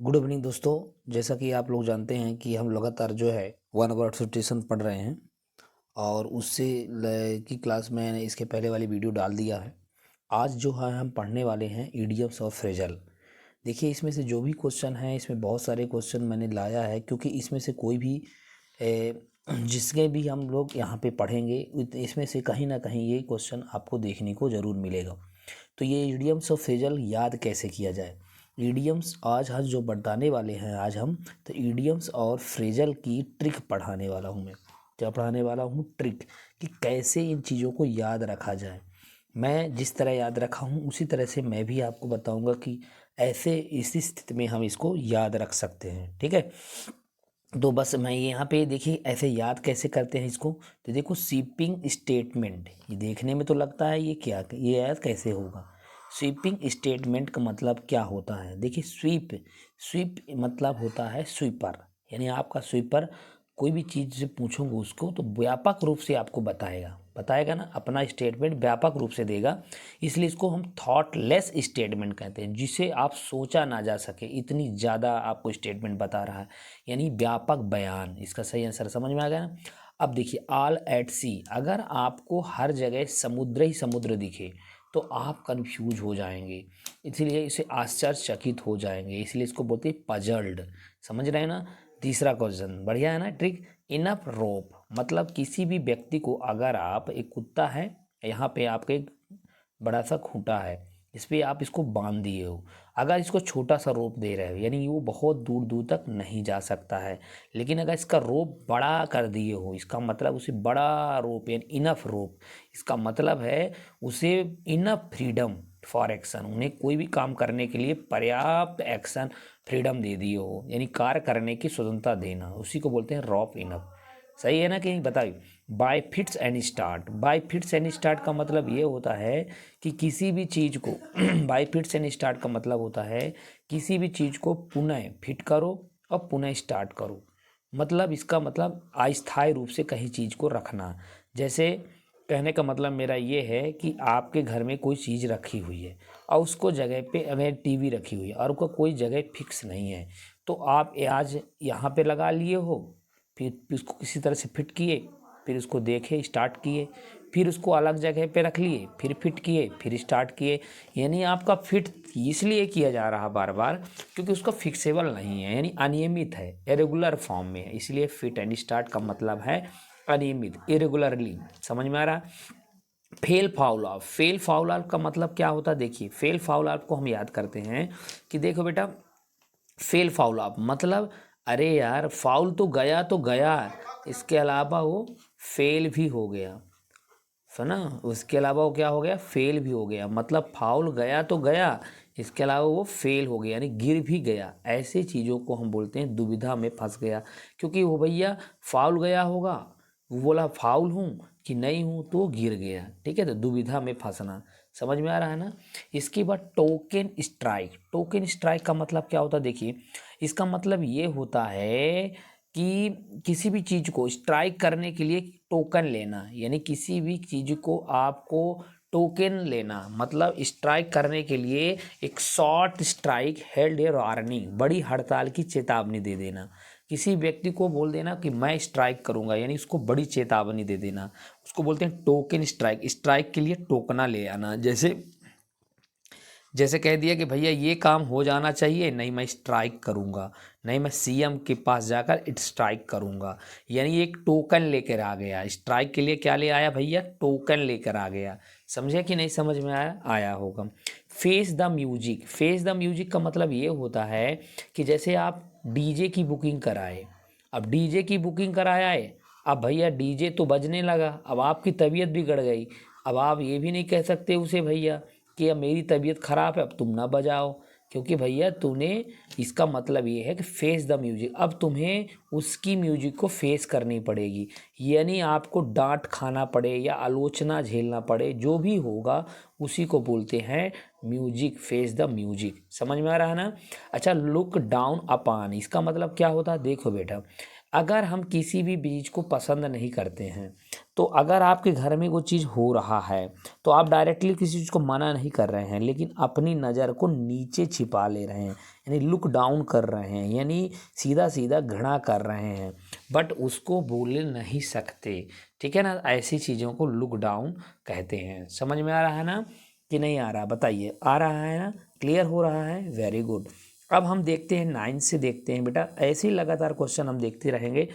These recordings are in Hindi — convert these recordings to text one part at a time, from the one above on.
गुड इवनिंग दोस्तों। जैसा कि आप लोग जानते हैं कि हम लगातार जो है वन वर्ड सिचुएशन पढ़ रहे हैं और उससे की क्लास में इसके पहले वाली वीडियो डाल दिया है। आज जो है हम पढ़ने वाले हैं इडियम्स और फ्रेजल। देखिए, इसमें से जो भी क्वेश्चन है, इसमें बहुत सारे क्वेश्चन मैंने लाया है क्योंकि इसमें से कोई भी जिसके भी हम लोग यहाँ पे पढ़ेंगे इसमें से कहीं ना कहीं ये क्वेश्चन आपको देखने को ज़रूर मिलेगा। तो ये इडियम्स और फ्रेजल याद कैसे किया जाए, ईडियम्स आज जो बताने वाले हैं आज हम, तो ईडियम्स और फ्रेजल की ट्रिक पढ़ाने वाला हूँ मैं। क्या पढ़ाने वाला हूँ? ट्रिक, कि कैसे इन चीज़ों को याद रखा जाए। मैं जिस तरह याद रखा हूँ उसी तरह से मैं भी आपको बताऊँगा कि ऐसे इसी स्थिति में हम इसको याद रख सकते हैं। ठीक है, तो बस मैं यहाँ पे देखिए ऐसे याद कैसे करते हैं इसको। तो देखो, स्वीपिंग स्टेटमेंट, ये देखने में तो लगता है ये याद कैसे होगा। स्वीपिंग स्टेटमेंट का मतलब क्या होता है? देखिए, स्वीप मतलब होता है स्वीपर, यानी आपका स्वीपर कोई भी चीज़ से पूछोगे उसको तो व्यापक रूप से आपको बताएगा ना, अपना स्टेटमेंट व्यापक रूप से देगा। इसलिए इसको हम थॉटलेस स्टेटमेंट कहते हैं, जिसे आप सोचा ना जा सके, इतनी ज़्यादा आपको स्टेटमेंट बता रहा है, यानी व्यापक बयान। इसका सही आंसर समझ में आ गया ना। अब देखिए, ऑल एट सी, अगर आपको हर जगह समुद्र ही समुद्र दिखे तो आप कंफ्यूज हो जाएंगे, इसलिए इसे आश्चर्यचकित हो जाएंगे, इसलिए इसको बोलते हैं पजल्ड। समझ रहे हैं ना। तीसरा क्वेश्चन बढ़िया है ना। ट्रिक, इनफ रोप, मतलब किसी भी व्यक्ति को, अगर आप, एक कुत्ता है, यहाँ पे आपके एक बड़ा सा खूंटा है, इस पर आप इसको बांध दिए हो, अगर इसको छोटा सा रोप दे रहे हो यानी वो बहुत दूर दूर तक नहीं जा सकता है। लेकिन अगर इसका रोप बड़ा कर दिए हो, इसका मतलब उसे बड़ा रोप यानी इनफ रोप, इसका मतलब है उसे इनफ फ्रीडम फॉर एक्शन, उन्हें कोई भी काम करने के लिए पर्याप्त एक्शन फ्रीडम दे दिए हो, यानी कार्य करने की स्वतंत्रता देना, उसी को बोलते हैं रॉप इनफ। सही है ना कि नहीं, बताइए। Bye fits and start, bye fits and start का मतलब ये होता है कि किसी भी चीज़ को बाय फिट्स एंड स्टार्ट का मतलब होता है किसी भी चीज़ को पुनः फिट करो और पुनः स्टार्ट करो। मतलब इसका मतलब अस्थायी रूप से कहीं चीज़ को रखना। जैसे कहने का मतलब मेरा ये है कि आपके घर में कोई चीज़ रखी हुई है और उसको जगह पे, अगर टीवी रखी हुई है और उसका कोई जगह फिक्स नहीं है, तो आप आज यहाँ पे लगा लिए हो, फिर उसको किसी तरह से फिट किए, फिर उसको देखे, स्टार्ट किए, फिर उसको अलग जगह पे रख लिए, फिर फिट किए, फिर स्टार्ट किए। यानी आपका फिट इसलिए किया जा रहा बार बार क्योंकि उसका फिक्सेबल नहीं है, यानी अनियमित है, इरेगुलर फॉर्म में है, इसलिए फिट एंड स्टार्ट का मतलब है अनियमित, इरेगुलरली। समझ में आ रहा? Fail foul of, fail foul of का मतलब क्या होता है? देखिए, फेल फाउल ऑफ को हम याद करते हैं कि देखो बेटा, फेल फाउल ऑफ मतलब, अरे यार फाउल तो गया, इसके अलावा वो फेल भी हो गया, सुना, उसके अलावा वो क्या हो गया? फेल भी हो गया। मतलब फाउल गया तो गया, इसके अलावा वो फेल हो गया, यानी गिर भी गया। ऐसे चीज़ों को हम बोलते हैं दुविधा में फंस गया, क्योंकि वो भैया फाउल गया होगा, वो बोला फाउल हूँ कि नहीं हूँ, तो वो गिर गया। ठीक है, तो दुविधा में फंसना। समझ में आ रहा है ना। इसके बाद टोकन स्ट्राइक, टोकन स्ट्राइक का मतलब क्या होता है? देखिए, इसका मतलब ये होता है कि किसी भी चीज़ को स्ट्राइक करने के लिए टोकन लेना, यानी किसी भी चीज़ को आपको टोकन लेना, मतलब स्ट्राइक करने के लिए एक शॉर्ट स्ट्राइक, हेल्ड ए वार्निंग, बड़ी हड़ताल की चेतावनी दे देना। किसी व्यक्ति को बोल देना कि मैं स्ट्राइक करूंगा, यानी उसको बड़ी चेतावनी दे देना, उसको बोलते हैं टोकन स्ट्राइक। स्ट्राइक के लिए टोकना ले आना, जैसे जैसे कह दिया कि भैया ये काम हो जाना चाहिए, नहीं मैं स्ट्राइक करूंगा, नहीं मैं सीएम के पास जाकर स्ट्राइक करूंगा, यानी एक टोकन लेकर आ गया। स्ट्राइक के लिए क्या ले आया भैया? टोकन लेकर आ गया। समझे कि नहीं समझ में आया? आया होगा। Face the music, face the music का मतलब ये होता है कि जैसे आप डीजे की बुकिंग कराए, अब डीजे की बुकिंग कराया है, अब भैया डीजे तो बजने लगा, अब आपकी तबीयत बिगड़ गई, अब आप ये भी नहीं कह सकते उसे भैया कि अब मेरी तबीयत ख़राब है, अब तुम ना बजाओ, क्योंकि भैया तूने, इसका मतलब ये है कि फेस द म्यूजिक, अब तुम्हें उसकी म्यूजिक को फेस करनी पड़ेगी, यानी आपको डांट खाना पड़े या आलोचना झेलना पड़े, जो भी होगा उसी को बोलते हैं म्यूजिक, फेस द म्यूजिक। समझ में आ रहा है ना। अच्छा, लुक डाउन अपान, इसका मतलब क्या होता है? देखो बेटा, अगर हम किसी भी चीज़ को पसंद नहीं करते हैं, तो अगर आपके घर में वो चीज़ हो रहा है तो आप डायरेक्टली किसी चीज़ को मना नहीं कर रहे हैं, लेकिन अपनी नज़र को नीचे छिपा ले रहे हैं, यानी लुक डाउन कर रहे हैं, यानी सीधा सीधा घृणा कर रहे हैं, बट उसको बोल नहीं सकते। ठीक है ना, ऐसी चीज़ों को लुक डाउन कहते हैं। समझ में आ रहा है ना कि नहीं आ रहा, बताइए। आ रहा है ना, क्लियर हो रहा है, वेरी गुड। अब हम देखते हैं 9 से, देखते हैं बेटा, ऐसे ही लगातार क्वेश्चन हम देखते रहेंगे।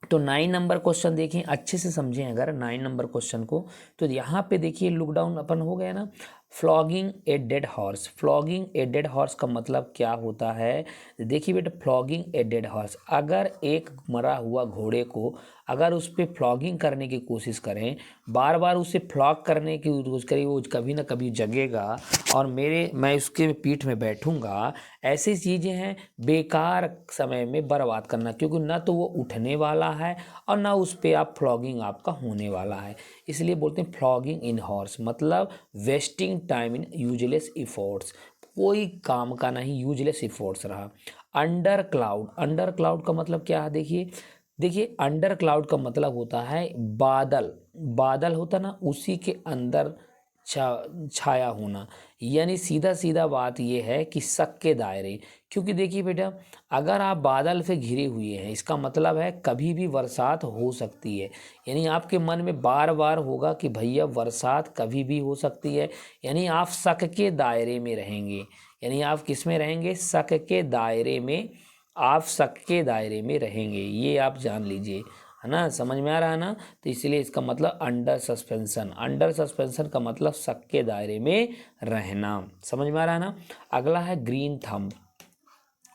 तो 9 नंबर क्वेश्चन देखें, अच्छे से समझें अगर 9 नंबर क्वेश्चन को, तो यहाँ पे देखिए लुक डाउन अपन हो गया ना। Flogging a dead horse, flogging a dead horse का मतलब क्या होता है? देखिए बेटा, फ्लॉगिंग ए डेड हॉर्स, अगर एक मरा हुआ घोड़े को अगर उस पर फ्लॉगिंग करने की कोशिश करें, बार बार उसे फ्लॉग करने की कोशिश करें, वो कभी ना कभी जगेगा और मैं उसके पीठ में बैठूंगा। ऐसी चीज़ें हैं बेकार समय में बर्बाद करना, क्योंकि ना तो वो उठने वाला है और ना उस पर आप फ्लॉगिंग आपका होने वाला है। इसलिए बोलते हैं फ्लॉगिंग इन हॉर्स, मतलब wasting time in useless efforts, कोई काम का नहीं, यूजलेस इफोर्ट्स रहा। अंडर क्लाउड, अंडर क्लाउड का मतलब क्या है? देखिए देखिए, अंडर क्लाउड का मतलब होता है बादल, बादल होता ना उसी के अंदर छाया होना, यानी सीधा सीधा बात यह है कि शक के दायरे। क्योंकि देखिए बेटा, अगर आप बादल से घिरे हुए हैं, इसका मतलब है कभी भी बरसात हो सकती है, यानी आपके मन में बार बार होगा कि भैया बरसात कभी भी हो सकती है, यानी आप शक के दायरे में रहेंगे। यानी आप किस में रहेंगे? शक के दायरे में, आप शक के दायरे में रहेंगे, ये आप जान लीजिए, है ना, समझ में आ रहा है ना। तो इसलिए इसका मतलब अंडर सस्पेंशन, अंडर सस्पेंशन का मतलब शक के दायरे में रहना, समझ में आ रहा है ना। अगला है ग्रीन थंब।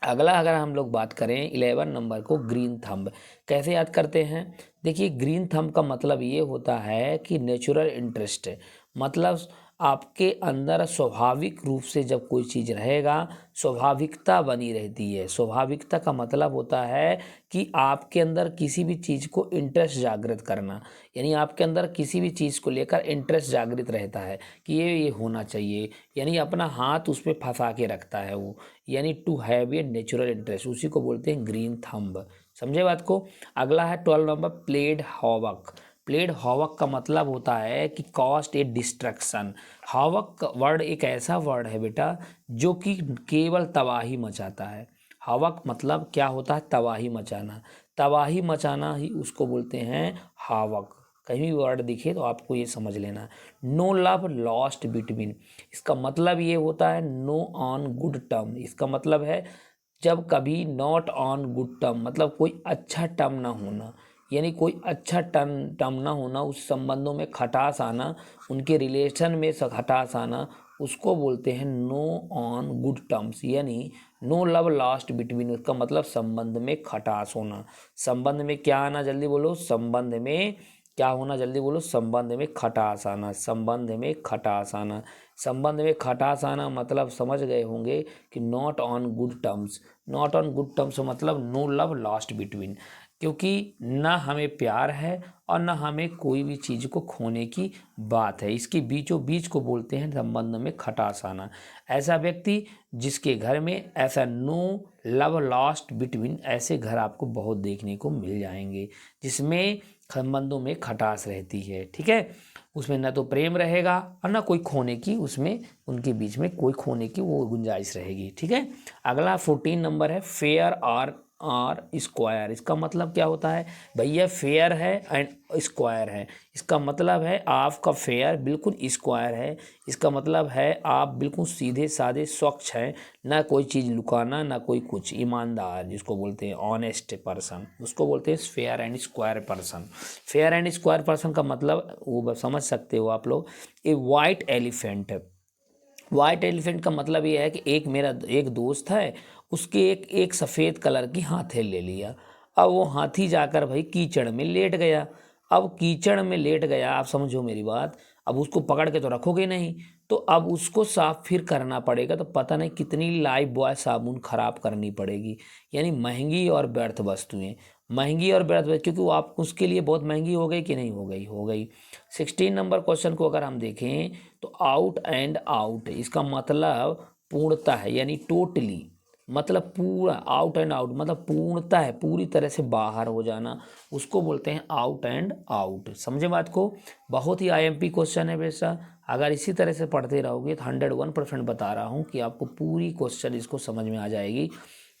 अगला अगर हम लोग बात करें 11 नंबर को, ग्रीन थंब कैसे याद करते हैं? देखिए, ग्रीन थंब का मतलब ये होता है कि नेचुरल इंटरेस्ट, मतलब आपके अंदर स्वाभाविक रूप से जब कोई चीज़ रहेगा, स्वाभाविकता बनी रहती है। स्वाभाविकता का मतलब होता है कि आपके अंदर किसी भी चीज़ को इंटरेस्ट जागृत करना, यानी आपके अंदर किसी भी चीज़ को लेकर इंटरेस्ट जागृत रहता है कि ये होना चाहिए, यानी अपना हाथ उस पर फंसा के रखता है वो, यानी to have a natural interest, उसी को बोलते हैं ग्रीन थंब। समझे बात को। अगला है 12 नंबर, प्लेड हॉवक। प्लेड हॉवक का मतलब होता है कि कॉस्ट ए डिस्ट्रक्शन। हॉवक वर्ड एक ऐसा वर्ड है बेटा जो कि केवल तबाही मचाता है। हॉवक मतलब क्या होता है? तबाही मचाना, तबाही मचाना ही उसको बोलते हैं हॉवक। कहीं भी वर्ड दिखे तो आपको ये समझ लेना। नो लव लॉस्ट बिटवीन, इसका मतलब ये होता है नो ऑन गुड टर्म, इसका मतलब है जब कभी नॉट ऑन गुड टर्म, मतलब कोई अच्छा टर्म ना होना, यानी कोई अच्छा टर्म ना होना, उस संबंधों में खटास आना, उनके रिलेशन में खटास आना, उसको बोलते हैं नो ऑन गुड टर्म्स, यानी नो लव लास्ट बिटवीन, उसका मतलब संबंध में खटास होना। संबंध में क्या आना? जल्दी बोलो, संबंध में क्या होना? जल्दी बोलो, संबंध में खटास आना, संबंध में खटास आना। संबंध में खटास आना मतलब समझ गए होंगे कि not on good terms, not on good terms मतलब नो लव लास्ट बिटवीन, क्योंकि ना हमें प्यार है और ना हमें कोई भी चीज़ को खोने की बात है, इसके बीचों बीच को बोलते हैं संबंध में खटास आना। ऐसा व्यक्ति जिसके घर में ऐसा नो लव लास्ट बिटवीन, ऐसे घर आपको बहुत देखने को मिल जाएंगे जिसमें संबंधों में खटास रहती है। ठीक है, उसमें ना तो प्रेम रहेगा और ना कोई खोने की, उसमें उनके बीच में कोई खोने की वो गुंजाइश रहेगी। ठीक है, अगला 14 नंबर है, फेयर और स्क्वायर। इसका मतलब क्या होता है भैया? फेयर है एंड स्क्वायर है, इसका मतलब है आपका फेयर बिल्कुल स्क्वायर है, इसका मतलब है आप बिल्कुल सीधे साधे स्वच्छ हैं, ना कोई चीज़ लुकाना ना कोई कुछ, ईमानदार जिसको बोलते हैं ऑनेस्ट पर्सन, उसको बोलते हैं fair and square person. Fair and square person का मतलब वो समझ सकते हो आप लोग। ए वाइट एलिफेंट, वाइट एलिफेंट का मतलब ये है कि एक मेरा एक दोस्त है, उसके एक सफ़ेद कलर की हाथी ले लिया, अब वो हाथी जाकर भाई कीचड़ में लेट गया। अब कीचड़ में लेट गया, आप समझो मेरी बात, अब उसको पकड़ के तो रखोगे नहीं, तो अब उसको साफ फिर करना पड़ेगा, तो पता नहीं कितनी लाइफ बॉय साबुन खराब करनी पड़ेगी, यानी महंगी और व्यर्थ वस्तुएं, महंगी और व्यर्थ, क्योंकि वो आप उसके लिए बहुत महंगी हो गई कि नहीं हो गई? हो गई। 16 नंबर क्वेश्चन को अगर हम देखें तो आउट एंड आउट, इसका मतलब पूर्णता है, यानी टोटली, मतलब पूरा, आउट एंड आउट मतलब पूर्णतः है, पूरी तरह से बाहर हो जाना, उसको बोलते हैं आउट एंड आउट। समझे बात को? बहुत ही आईएमपी क्वेश्चन है बेटा, अगर इसी तरह से पढ़ते रहोगे तो 101% बता रहा हूँ कि आपको पूरी क्वेश्चन इसको समझ में आ जाएगी।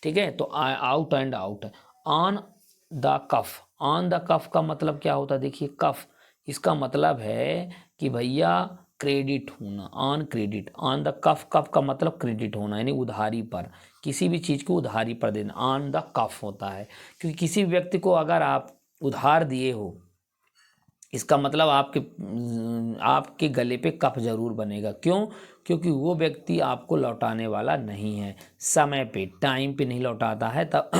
ठीक है, तो out and out. On the cuff, on the cuff का मतलब क्या होता है? देखिए कफ, इसका मतलब है कि भैया क्रेडिट होना, ऑन क्रेडिट, ऑन द कफ, कफ का मतलब क्रेडिट होना यानी उधारी पर, किसी भी चीज़ को उधारी पर देना, ऑन द कफ होता है। क्योंकि किसी व्यक्ति को अगर आप उधार दिए हो, इसका मतलब आपके गले पे कफ जरूर बनेगा। क्यों? क्योंकि वो व्यक्ति आपको लौटाने वाला नहीं है, समय पे टाइम पे नहीं लौटाता है। तब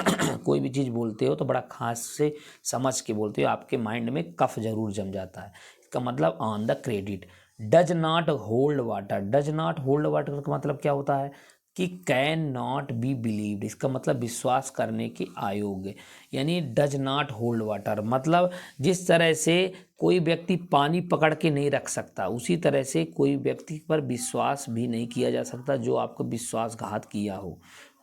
कोई भी चीज़ बोलते हो तो बड़ा खास से समझ के बोलते हो, आपके माइंड में कफ जरूर जम जाता है। इसका मतलब on the credit. Does not hold water, does not hold water का मतलब क्या होता है कि कैन नॉट बी बिलीव्ड, इसका मतलब विश्वास करने के अयोग्य, यानी डज नॉट होल्ड वाटर मतलब जिस तरह से कोई व्यक्ति पानी पकड़ के नहीं रख सकता, उसी तरह से कोई व्यक्ति पर विश्वास भी नहीं किया जा सकता जो आपको विश्वासघात किया हो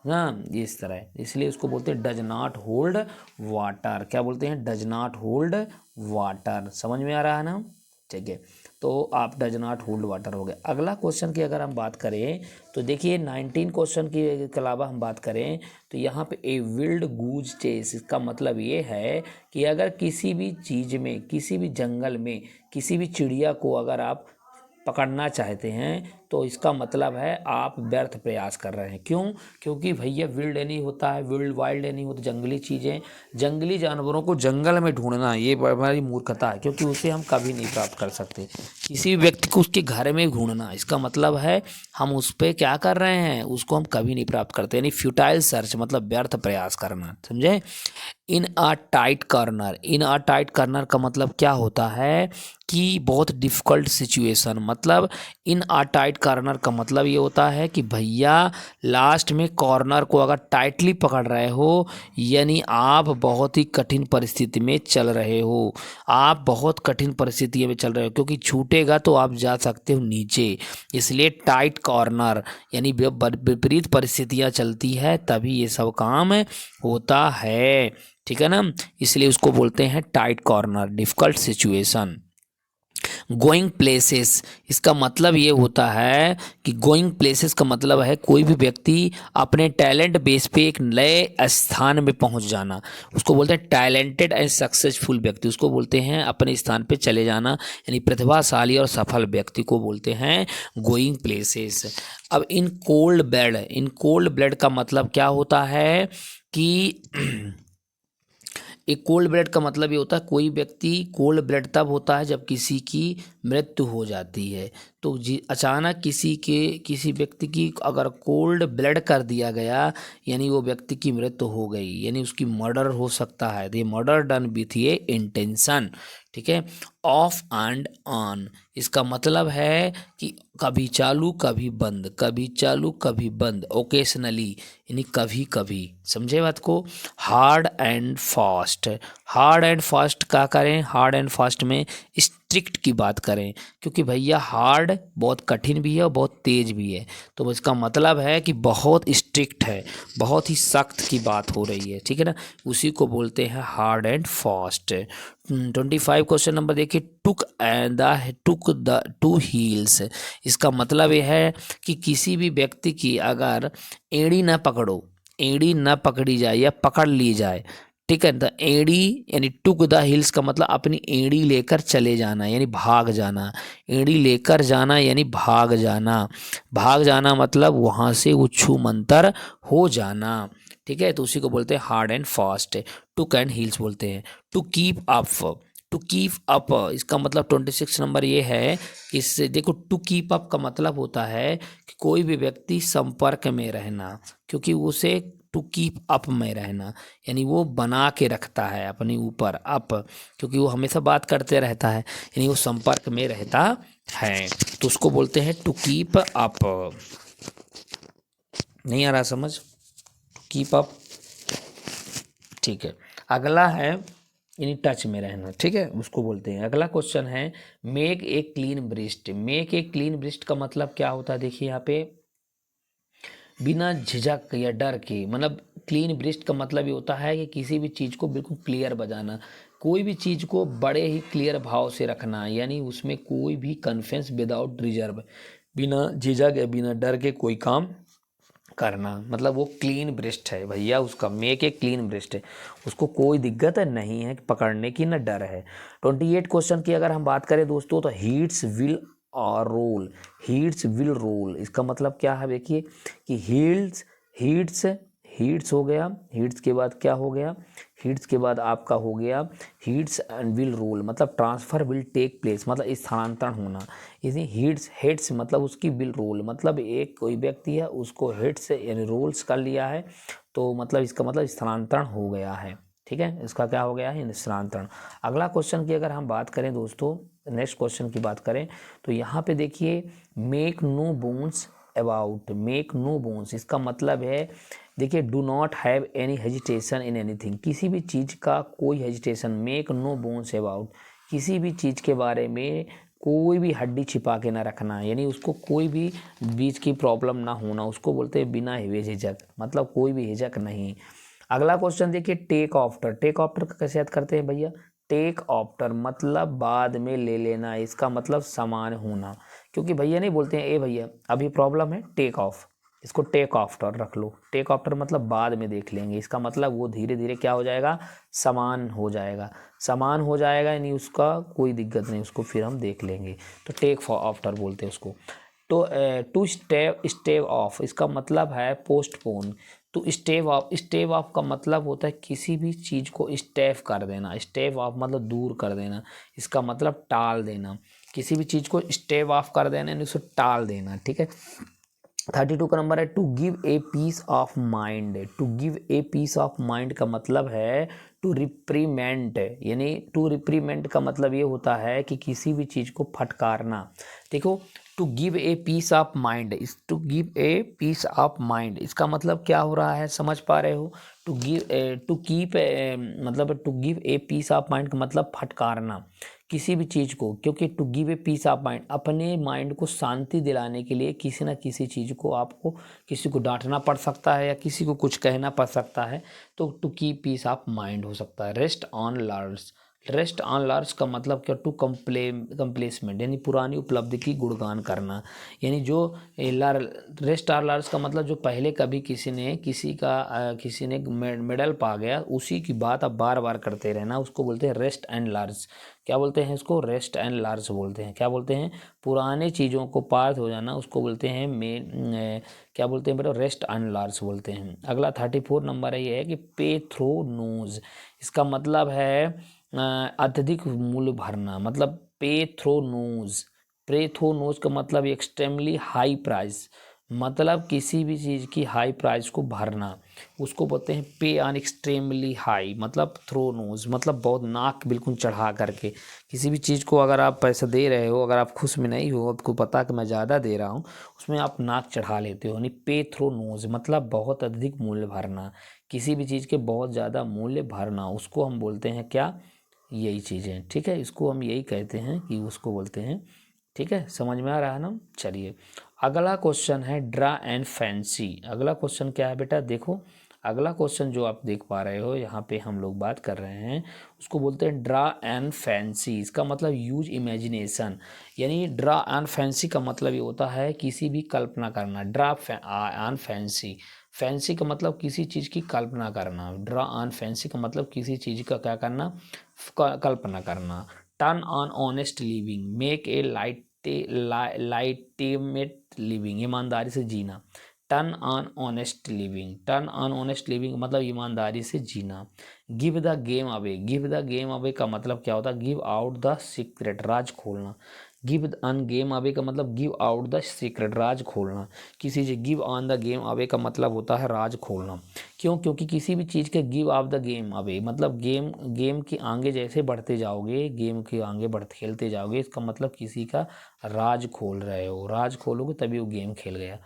ना, इस तरह। इसलिए उसको बोलते हैं डज नॉट होल्ड वाटर। क्या बोलते हैं? Does not hold water. समझ में आ रहा है ना? ठीक है, तो आप डज नॉट होल्ड वाटर हो गए। अगला क्वेश्चन की अगर हम बात करें तो देखिए 19 क्वेश्चन के अलावा हम बात करें तो यहाँ पे ए विल्ड गूज चेस, इसका मतलब ये है कि अगर किसी भी चीज़ में, किसी भी जंगल में किसी भी चिड़िया को अगर आप पकड़ना चाहते हैं तो इसका मतलब है आप व्यर्थ प्रयास कर रहे हैं। क्यों? क्योंकि भैया विल्ड एनी होता है, विल्ड वाइल्ड एनी होता है, जंगली चीज़ें, जंगली जानवरों को जंगल में ढूंढना ये बड़ी मूर्खता है, क्योंकि उसे हम कभी नहीं प्राप्त कर सकते। किसी भी व्यक्ति को उसके घर में ढूंढना, इसका मतलब है हम उस पर क्या कर रहे हैं, उसको हम कभी नहीं प्राप्त करते, यानी फ्यूटाइल सर्च मतलब व्यर्थ प्रयास करना। समझे? In a tight corner, in a tight corner का मतलब क्या होता है कि बहुत डिफ़िकल्ट सिचुएशन, मतलब इन अ टाइट कॉर्नर का मतलब ये होता है कि भैया लास्ट में कॉर्नर को अगर टाइटली पकड़ रहे हो यानी आप बहुत ही कठिन परिस्थिति में चल रहे हो, आप बहुत कठिन परिस्थिति में चल रहे हो, क्योंकि छूटेगा तो आप जा सकते हो नीचे। इसलिए टाइट कॉर्नर यानी विपरीत परिस्थितियाँ चलती है तभी ये सब काम होता है। ठीक है ना? इसलिए उसको बोलते हैं tight corner, difficult situation. Going places, इसका मतलब ये होता है कि गोइंग प्लेसेस का मतलब है कोई भी व्यक्ति अपने टैलेंट बेस पे एक नए स्थान में पहुंच जाना, उसको बोलते हैं टैलेंटेड एंड सक्सेसफुल व्यक्ति, उसको बोलते हैं अपने स्थान पे चले जाना, यानी प्रतिभाशाली और सफल व्यक्ति को बोलते हैं गोइंग प्लेसेस। अब in cold blood, in cold blood का मतलब क्या होता है कि एक कोल्ड ब्लड का मतलब ये होता है कोई व्यक्ति, कोल्ड ब्लड तब होता है जब किसी की मृत्यु हो जाती है। तो अचानक किसी व्यक्ति की अगर कोल्ड ब्लड कर दिया गया यानी वो व्यक्ति की मृत्यु हो गई, यानी उसकी मर्डर हो सकता है। तो ये मर्डर डन विथ ये इंटेंशन। ठीक है? ऑफ एंड ऑन, इसका मतलब है कि कभी चालू कभी बंद, कभी चालू कभी बंद, ओकेशनली यानी कभी कभी। समझे बात को? Hard and fast, hard and fast क्या करें? हार्ड एंड फास्ट में स्ट्रिक्ट की बात करें, क्योंकि भैया हार्ड बहुत कठिन भी है और बहुत तेज भी है, तो इसका मतलब है कि बहुत स्ट्रिक्ट है, बहुत ही सख्त की बात हो रही है। ठीक है ना? उसी को बोलते हैं hard and fast. 25 question number देखिए, टुक द टू हील्स, इसका मतलब यह है कि किसी भी व्यक्ति की अगर एड़ी ना पकड़ो, एड़ी ना पकड़ी जाए या पकड़ ली जाए, ठीक है, तो एड़ी यानी टुक द हिल्स का मतलब अपनी एड़ी लेकर चले जाना यानी भाग जाना, एड़ी लेकर जाना यानी भाग जाना, भाग जाना मतलब वहाँ से उछू मंतर हो जाना। ठीक है? तो उसी को बोलते हैं hard and fast, took and heels बोलते हैं। To keep up, to keep up इसका मतलब 26 नंबर ये है कि इससे देखो, टू कीप अप का मतलब होता है कि कोई भी व्यक्ति संपर्क में रहना, क्योंकि उसे टू कीप अप में रहना यानी वो बना के रखता है अपने ऊपर अप, क्योंकि वो हमेशा बात करते रहता है यानी वो संपर्क में रहता है, तो उसको बोलते हैं टू कीप अप। नहीं आ रहा समझ? Keep up. ठीक है, अगला है यानी टच में रहना। ठीक है, उसको बोलते हैं। अगला क्वेश्चन है make a clean breast, make a clean breast का मतलब क्या होता है? देखिए यहाँ पे बिना झिझक या डर के, मतलब क्लीन ब्रेस्ट का मतलब ये होता है कि किसी भी चीज़ को बिल्कुल क्लियर बजाना, कोई भी चीज़ को बड़े ही क्लियर भाव से रखना, यानी उसमें कोई भी कन्फेंस विदाउट रिजर्व, बिना झिझक या बिना डर के कोई काम करना, मतलब वो क्लीन ब्रेस्ट है भैया, उसका मेक ए क्लीन ब्रेस्ट है, उसको कोई दिक्कत नहीं है पकड़ने की, न डर है। 28 क्वेश्चन की अगर हम बात करें दोस्तों, तो हीट्स विल और रोल, हीट्स विल रोल, इसका मतलब क्या है देखिए कि हीट्स हीट्स हो गया, हीट्स के बाद क्या हो गया, हीट्स के बाद आपका हो गया हीट्स एंड विल रोल, मतलब ट्रांसफर विल टेक प्लेस, मतलब स्थानांतरण होना। इसी हीट्स हेड्स मतलब उसकी विल रोल, मतलब एक कोई व्यक्ति है उसको हेड्स यानी रोल्स कर लिया है, तो मतलब इसका मतलब स्थानांतरण हो गया है। ठीक है, इसका क्या हो गया है, स्थानांतरण। अगला क्वेश्चन की अगर हम बात करें दोस्तों, नेक्स्ट क्वेश्चन की बात करें, तो यहाँ पे देखिए make no bones about, make no bones इसका मतलब है देखिए do not have any hesitation in anything, किसी भी चीज़ का कोई hesitation, make no bones about, किसी भी चीज़ के बारे में कोई भी हड्डी छिपा के ना रखना, यानी उसको कोई भी बीच की प्रॉब्लम ना होना, उसको बोलते हैं बिना हिचक, मतलब कोई भी हिचक नहीं। अगला क्वेश्चन देखिए टेक आफ्टर, टेक आफ्टर का कैसे याद करते हैं भैया, टेक आफ्टर मतलब बाद में ले लेना, इसका मतलब समान होना, क्योंकि भैया नहीं बोलते हैं ए भैया अभी प्रॉब्लम है टेक ऑफ, इसको टेक आफ्टर रख लो, टेक आफ्टर मतलब बाद में देख लेंगे, इसका मतलब वो धीरे धीरे क्या हो जाएगा, समान हो जाएगा, समान हो जाएगा, यानी उसका कोई दिक्कत नहीं, उसको फिर हम देख लेंगे, तो टेक आफ्टर बोलते हैं उसको। तो टू स्टेव ऑफ इसका मतलब है पोस्टपोन, तो स्टेव ऑफ का मतलब होता है किसी भी चीज़ को स्टेव कर देना, स्टेव ऑफ मतलब दूर कर देना, इसका मतलब टाल देना, किसी भी चीज़ को स्टेव ऑफ कर देना यानी उसको टाल देना। ठीक है, 32 का नंबर है to give a piece of mind, to give a piece of mind का मतलब है टू रिप्रीमेंट, यानी टू रिप्रीमेंट का मतलब ये होता है कि किसी भी चीज़ को फटकारना। देखो to give a piece of mind, इस to give a piece of mind इसका मतलब क्या हो रहा है, समझ पा रहे हो, टू गिव टू कीप मतलब to give a piece of mind का मतलब फटकारना किसी भी चीज़ को, क्योंकि to give a piece of mind अपने माइंड को शांति दिलाने के लिए किसी न किसी चीज़ को आपको किसी को डांटना पड़ सकता है या किसी को कुछ कहना पड़ सकता है, तो to keep peace of mind हो सकता है। Rest on lords, rest on lords का मतलब क्या, टू कंप्लेसमेंट यानी पुरानी उपलब्धि की गुणगान करना, यानी जो रेस्ट ऑन लॉर्ड्स का मतलब जो पहले कभी किसी ने मेडल पा गया उसी की बात अब बार बार करते रहना, उसको बोलते हैं रेस्ट एंड लॉर्ड्स। क्या बोलते हैं इसको, रेस्ट एंड लार्ज बोलते हैं। क्या बोलते हैं, पुराने चीज़ों को पार हो जाना उसको बोलते हैं क्या बोलते हैं बेटा, रेस्ट एंड लार्ज बोलते हैं। अगला 34 नंबर है, ये है कि पे थ्रो नोज, इसका मतलब है अत्यधिक मूल्य भरना, मतलब पे थ्रो नोज, पे थ्रो नोज का मतलब एक्सट्रीमली हाई प्राइस, मतलब किसी भी चीज़ की हाई प्राइस को भरना, उसको बोलते हैं पे ऑन एक्सट्रीमली हाई, मतलब थ्रो नोज मतलब बहुत नाक बिल्कुल चढ़ा करके, किसी भी चीज़ को अगर आप पैसा दे रहे हो, अगर आप खुश में नहीं हो, आपको पता कि मैं ज़्यादा दे रहा हूँ, उसमें आप नाक चढ़ा लेते हो, यानी पे थ्रो नोज मतलब बहुत अधिक मूल्य भरना, किसी भी चीज़ के बहुत ज़्यादा मूल्य भरना, उसको हम बोलते हैं क्या, यही चीज़ें। ठीक है, इसको हम यही कहते हैं कि उसको बोलते हैं। ठीक है, समझ में आ रहा है ना। चलिए अगला क्वेश्चन है ड्रा एंड फैंसी, अगला क्वेश्चन क्या है बेटा, देखो अगला क्वेश्चन जो आप देख पा रहे हो यहाँ पे हम लोग बात कर रहे हैं उसको बोलते हैं ड्रा एंड फैंसी, इसका मतलब यूज इमेजिनेशन, यानी ड्रा एंड फैंसी का मतलब ये होता है किसी भी कल्पना करना, ड्रा एंड फैंसी, फैंसी का मतलब किसी चीज़ की कल्पना करना, ड्रा एंड फैंसी का मतलब किसी चीज़ का क्या करना, कल्पना करना। Turn on honest living, make a legitimate living, ईमानदारी से जीना, turn on honest living, turn on honest living मतलब ईमानदारी से जीना। Give the game away, give the game away का मतलब क्या होता है, गिव आउट द सीक्रेट, राज खोलना, गिव ऑन गेम अवे का मतलब गिव आउट द सीक्रेट, राज खोलना, किसी चीज़ give on the game away का मतलब होता है राज खोलना। क्यों, क्योंकि किसी भी चीज़ के give of the game away मतलब गेम के आगे जैसे बढ़ते जाओगे, गेम के आगे बढ़ते खेलते जाओगे, इसका मतलब किसी का राज खोल रहे हो, राज खोलोगे तभी वो गेम खेल गया।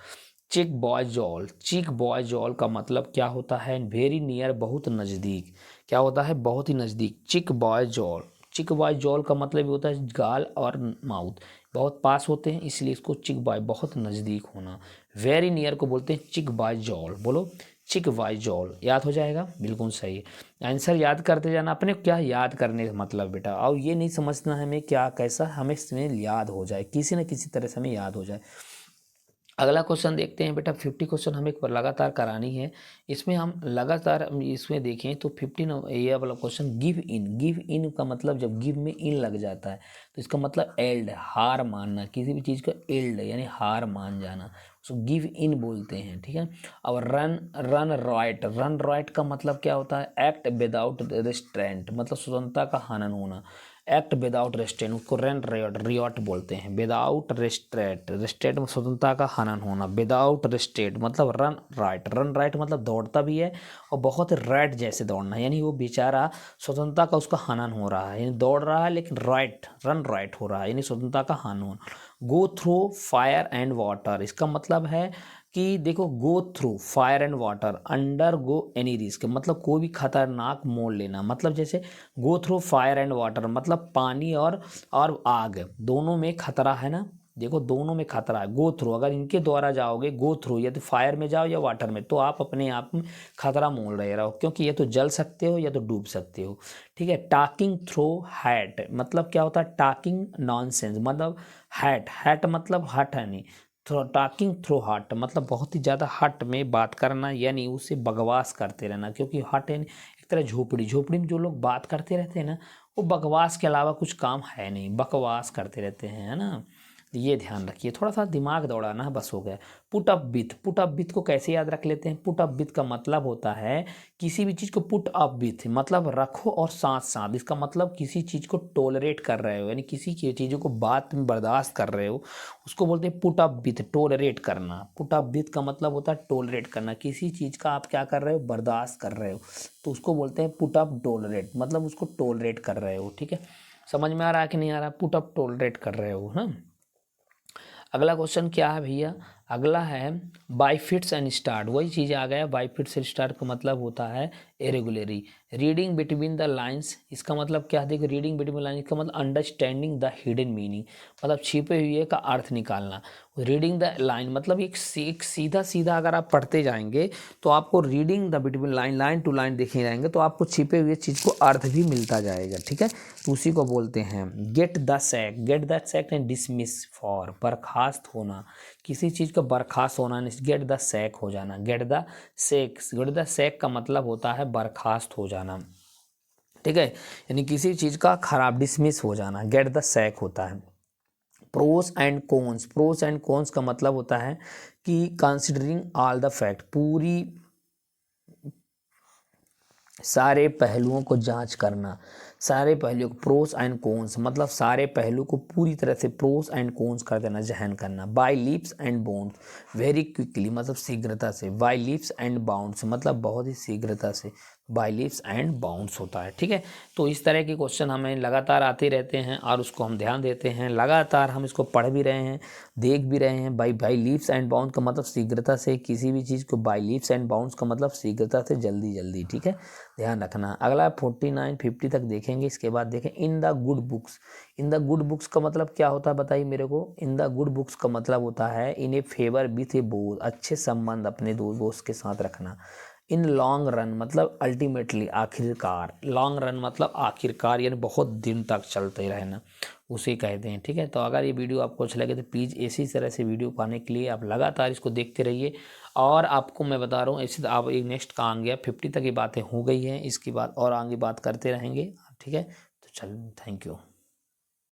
चिक बॉय जॉल, चिक बॉय जॉल का मतलब क्या होता है, वेरी नियर बहुत नज़दीक, क्या होता है, बहुत ही नज़दीक, चिक बॉय जॉल, चिक बॉय जॉल का मतलब ये होता है गाल और माउथ बहुत पास होते हैं, इसलिए इसको चिक बॉय बहुत नज़दीक होना। वेरी नियर को बोलते हैं चिक बाय जॉल, बोलो चिक बाय जॉल, याद हो जाएगा, बिल्कुल सही। आंसर याद करते जाना अपने, क्या याद करने का मतलब बेटा, और ये नहीं समझना हमें क्या कैसा हमें इसमें याद हो जाए, किसी न किसी तरह से हमें याद हो जाए। अगला क्वेश्चन देखते हैं बेटा, 50 क्वेश्चन हमें लगातार करानी है, इसमें हम लगातार इसमें देखें तो 15 ये वाला क्वेश्चन, गिव इन का मतलब जब गिव में इन लग जाता है तो इसका मतलब एल्ड, हार मानना, किसी भी चीज़ का एल्ड यानी हार मान जाना, उसको गिव इन बोलते हैं, ठीक है। और रन राइट का मतलब क्या होता है, एक्ट विदाउट रेस्ट्रेंट, मतलब स्वतंत्रता का हनन होना, एक्ट विदाउट रेस्ट्रेंट उसको रन रियॉट बोलते हैं, विदाउट रेस्ट्रेंट में स्वतंत्रता का हनन होना, विदाउट रेस्ट्रेंट मतलब रन राइट मतलब दौड़ता भी है और बहुत रैट जैसे दौड़ना, यानी वो बेचारा स्वतंत्रता का उसका हनन हो रहा है, यानी दौड़ रहा है लेकिन रन राइट हो रहा है, यानी स्वतंत्रता का हनन होना। Go through fire and water, इसका मतलब है कि देखो go through fire and water, under go any risk, मतलब कोई भी खतरनाक मोड़ लेना, मतलब जैसे go through fire and water मतलब पानी और आग दोनों में खतरा है ना, देखो दोनों में खतरा है। गो थ्रू अगर इनके द्वारा जाओगे, गो थ्रू या तो फायर में जाओ या वाटर में, तो आप अपने आप में खतरा मोल रहे रहो, क्योंकि या तो जल सकते हो या तो डूब सकते हो, ठीक है। टाकिंग थ्रू हैट मतलब क्या होता है, टाकिंग नॉनसेंस मतलब हैट मतलब हट है नहीं, टॉकिंग थ्रू हट मतलब बहुत ही ज़्यादा हट में बात करना, यानी उसे बकवास करते रहना, क्योंकि हट है एक तरह झोपड़ी में जो लोग बात करते रहते हैं ना, वो बकवास के अलावा कुछ काम है नहीं, बकवास करते रहते हैं, है ना। ये ध्यान रखिए, थोड़ा सा दिमाग दौड़ाना है बस, हो गया। पुट अप विथ को कैसे याद रख लेते हैं, पुट अप विथ का मतलब होता है किसी भी चीज़ को पुट अप विथ मतलब रखो और साथ साथ, इसका मतलब किसी चीज़ को टोलरेट कर रहे हो, यानी किसी की चीज़ों को बात में बर्दाश्त कर रहे हो, उसको बोलते हैं पुट अप विथ, टोलरेट करना। पुट अप विथ का मतलब होता है टोलरेट करना, किसी चीज़ का आप क्या कर रहे हो, बर्दाश्त कर रहे हो, तो उसको बोलते हैं पुट अप टोलरेट, मतलब उसको टोलरेट कर रहे हो, ठीक है। समझ में आ रहा है कि नहीं आ रहा, पुट अप टोलरेट कर रहे हो ना। अगला क्वेश्चन क्या है भैया, अगला है बाई फिट्स एंड स्टार्ट, वही चीज़ आ गया, बाई फिट्स एंड स्टार्ट का मतलब होता है इरेगुलरी। रीडिंग बिटवीन द लाइंस, इसका मतलब क्या है, देखो रीडिंग बिटवीन लाइंस का मतलब अंडरस्टैंडिंग द हिडन मीनिंग, मतलब छिपे हुए का अर्थ निकालना। रीडिंग द लाइन मतलब एक सीधा सीधा अगर आप पढ़ते जाएंगे तो आपको reading the between line to line देखे जाएंगे तो आपको छिपे हुए चीज़ को अर्थ भी मिलता जाएगा, ठीक है। तो उसी को बोलते हैं get the sack and dismiss for, बर्खास्त होना, किसी चीज़ का बर्खास्त होना, गेट द सैक हो जाना, गेट द सैक का मतलब होता है बर्खास्त हो जाना, ठीक है, यानी किसी चीज़ का खराब डिसमिस हो जाना, गेट द सैक होता है। प्रोस एंड कॉन्स का मतलब होता है कि कंसिडरिंग ऑल द फैक्ट, पूरी सारे पहलुओं को जांच करना, सारे पहलुओं को, प्रोस एंड कॉन्स मतलब सारे पहलू को पूरी तरह से प्रोस एंड कॉन्स कर देना, जहन करना। By leaps and bounds very quickly मतलब शीघ्रता से, बाय लीप्स एंड बाउंड्स मतलब बहुत ही शीघ्रता से, बाय लीप्स एंड बाउंड्स होता है, ठीक है। तो इस तरह के क्वेश्चन हमें लगातार आते रहते हैं और उसको हम ध्यान देते हैं, लगातार हम इसको पढ़ भी रहे हैं, देख भी रहे हैं। बाई लीप्स एंड बाउंड का मतलब शीघ्रता से, किसी भी चीज़ को बाई लीप्स एंड बाउंड्स का मतलब शीघ्रता से, जल्दी, ठीक है, ध्यान रखना। अगला 49 50 तक देखेंगे, इसके बाद देखें in the good books. In the good books का मतलब क्या होता है बताइए मेरे को, इन द गुड बुक्स का मतलब होता है in a favour with a both, अच्छे संबंध अपने दोस्त के साथ रखना। इन लॉन्ग रन मतलब अल्टीमेटली आखिरकार, लॉन्ग रन मतलब आखिरकार यानी बहुत दिन तक चलते रहना, उसे कहते हैं, ठीक है। तो अगर ये वीडियो आपको अच्छा लगे तो प्लीज़ इसी तरह से वीडियो पाने के लिए आप लगातार इसको देखते रहिए। और आपको मैं बता रहा हूँ ऐसे आप एक नेक्स्ट का आ गया 50 तक की बातें हो गई हैं, इसके बाद और आगे बात करते रहेंगे, ठीक है। तो चल, थैंक यू।